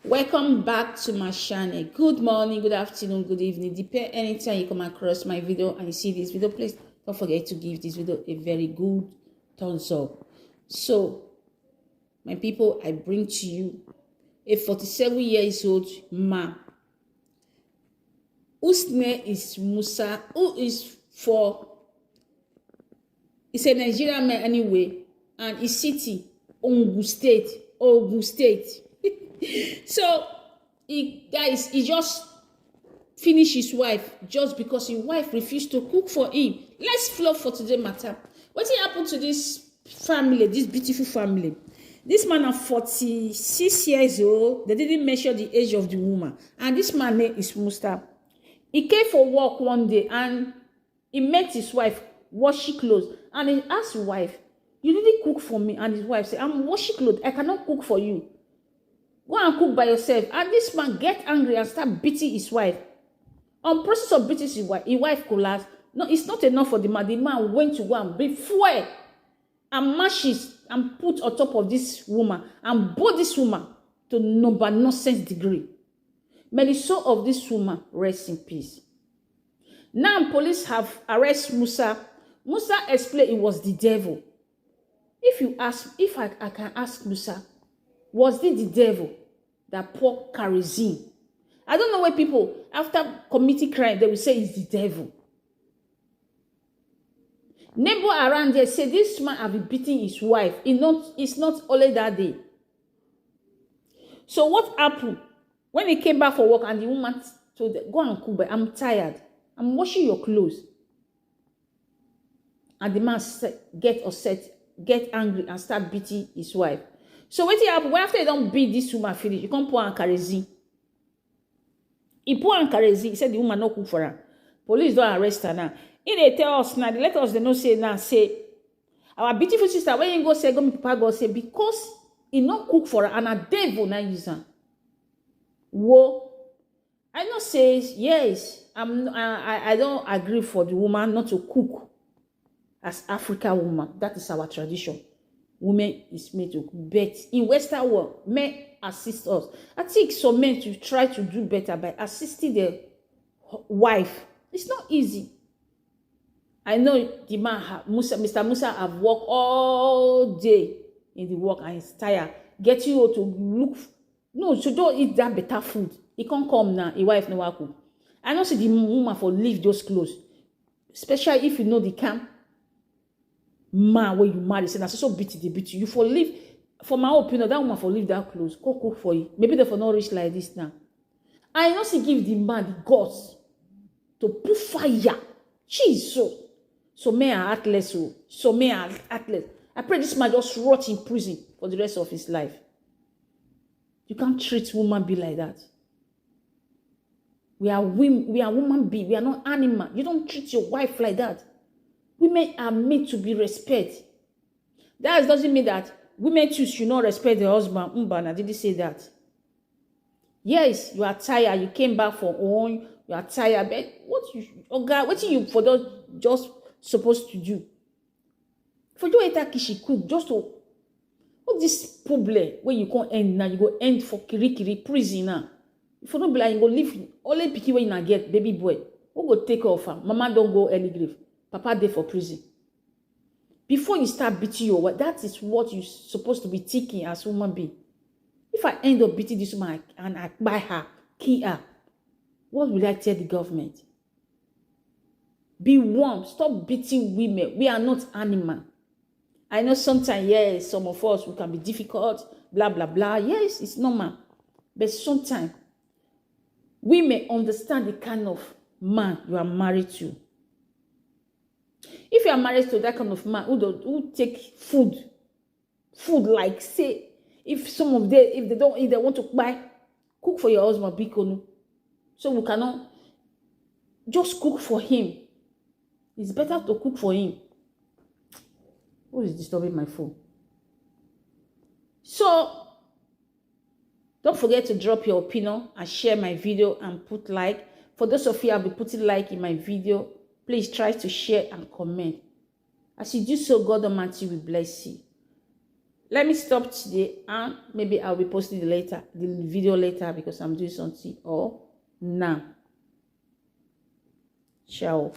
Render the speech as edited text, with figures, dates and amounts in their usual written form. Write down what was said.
Welcome back to my channel. Good morning, good afternoon, good evening. Depend anytime you come across my video and you see this video, please don't forget to give this video a very good thumbs up. So my people, I bring to you a 47 years old man whose name is Musa, who is it's a Nigerian man anyway, and his city Ogun State. So he just finished his wife just because his wife refused to cook for him. Let's flow for today matter. What happened to this family, this beautiful family? This man is 46 years old. They didn't measure the age of the woman, and this man name is Musta. He came for work one day and he met his wife washing clothes, and he asked his wife, "You didn't cook for me?" And his wife said, "I'm washing clothes. I cannot cook for you. Go and cook by yourself." And this man get angry and start beating his wife. On process of beating his wife collapsed. No, it's not enough for the man. The man went to go and bring fuel and matches and put on top of this woman and brought this woman to nonsense degree. May the soul of this woman rest in peace. Now police have arrested Musa. Musa explained it was the devil. If I can ask Musa, was it the devil that poured kerosene? I don't know why people, after committing crime, they will say it's the devil. Neighbor around there say this man have been beating his wife. It's not only that day. So what happened? When he came back for work and the woman told them, "Go and cook, but I'm tired. I'm washing your clothes." And the man get upset, get angry, and start beating his wife. So what happened? After you don't beat this woman finish, you can't pour on kerosene. He pour on kerosene. He said the woman no cook for her. Police don't arrest her now. In they tell us now, they let us they know say now say our beautiful sister when you go say go me papa go say because he not cook for her and a devil now use her. Whoa, I know says yes. I don't agree for the woman not to cook as African woman. That is our tradition. Women is made to cook. But in Western world, men assist us. I think some men to try to do better by assisting their wife. It's not easy. I know the man, Mr. Musa, have worked all day in the work and he's tired. Get you to look. No, so don't eat that better food. He can't come now. His wife no cook. I know see the woman for leave those clothes, especially if you know the camp. Man, when you marry, say that's so beat you. You for leave. For my opinion, that woman for leave that clothes. Go cook for you. Maybe they for not rich like this now. I know she give the man the guts to put fire. Jesus. So men are heartless. So men are heartless. I pray this man just rot in prison for the rest of his life. You can't treat woman be like that. We are woman be. We are not animal. You don't treat your wife like that. Women are made to be respected. That doesn't mean that women too should not respect their husband. I didn't say that. Yes, you are tired. You came back for own. You are tired. But what you for those just supposed to do? For you eat that kitchen cook just to what this problem where you can't end now, you go end for kiri prison now. If you don't be like you go live only picky when you not get baby boy. Who go take off her? Mama don't go early grave. Papa there for prison. Before you start beating your wife, that is what you're supposed to be thinking as a woman being. If I end up beating this woman and I buy her, kill her, what will I tell the government? Be warm. Stop beating women. We are not animal. I know sometimes, yes, some of us we can be difficult, blah, blah, blah. Yes, it's normal. But sometimes, we may understand the kind of man you are married to. If you are married to that kind of man who take food like say, if they want to buy, cook for your husband, bikonu. So we cannot just cook for him. It's better to cook for him. Who is disturbing my phone? So don't forget to drop your opinion and share my video and put like. For those of you who have been putting like in my video, please try to share and comment. As you do so, God Almighty will bless you. Let me stop today, and maybe I'll be posting the video later, because I'm doing something or now. Ciao.